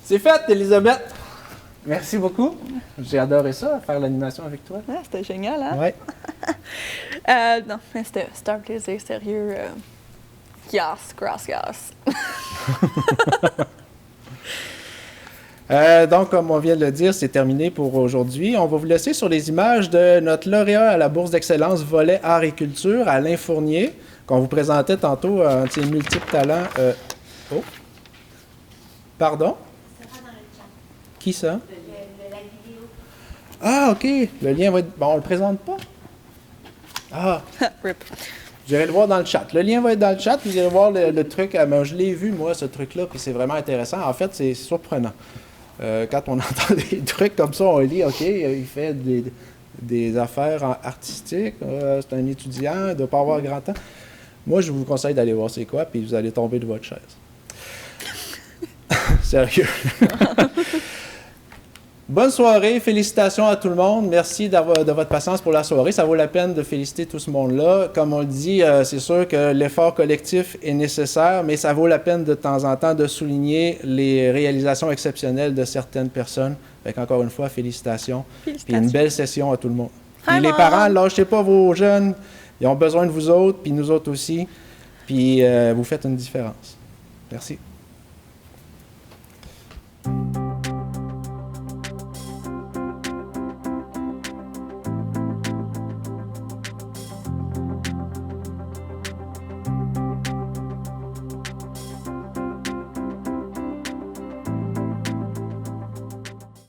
[SPEAKER 1] C'est fait, Elisabeth. Merci beaucoup. J'ai adoré ça, faire l'animation avec toi.
[SPEAKER 2] Ah, c'était génial, hein?
[SPEAKER 1] Oui.
[SPEAKER 2] Non, mais c'était un plaisir, sérieux. Yes, gracias.
[SPEAKER 1] Donc, comme on vient de le dire, c'est terminé pour aujourd'hui. On va vous laisser sur les images de notre lauréat à la Bourse d'excellence volet art et culture, Alain Fournier, qu'on vous présentait tantôt, un de ses multiples talents. Oh! Pardon? Ça va dans le chat. Qui ça? La vidéo. Ah, OK. Le lien va être... Bon, on ne le présente pas? Ah!
[SPEAKER 2] Rip.
[SPEAKER 1] Vous irez le voir dans le chat. Le lien va être dans le chat. Vous irez voir le truc. Mais je l'ai vu, moi, ce truc-là, puis c'est vraiment intéressant. En fait, c'est surprenant. Quand on entend des trucs comme ça, on lit, OK, il fait des affaires artistiques, c'est un étudiant, il ne doit pas avoir grand temps. Moi, je vous conseille d'aller voir c'est quoi, puis vous allez tomber de votre chaise. Sérieux. Bonne soirée, félicitations à tout le monde. Merci de votre patience pour la soirée. Ça vaut la peine de féliciter tout ce monde-là. Comme on le dit, c'est sûr que l'effort collectif est nécessaire, mais ça vaut la peine de temps en temps de souligner les réalisations exceptionnelles de certaines personnes. Fait encore une fois, félicitations. Puis une belle session à tout le monde. Puis les parents, lâchez pas vos jeunes. Ils ont besoin de vous autres, puis nous autres aussi. Puis vous faites une différence. Merci.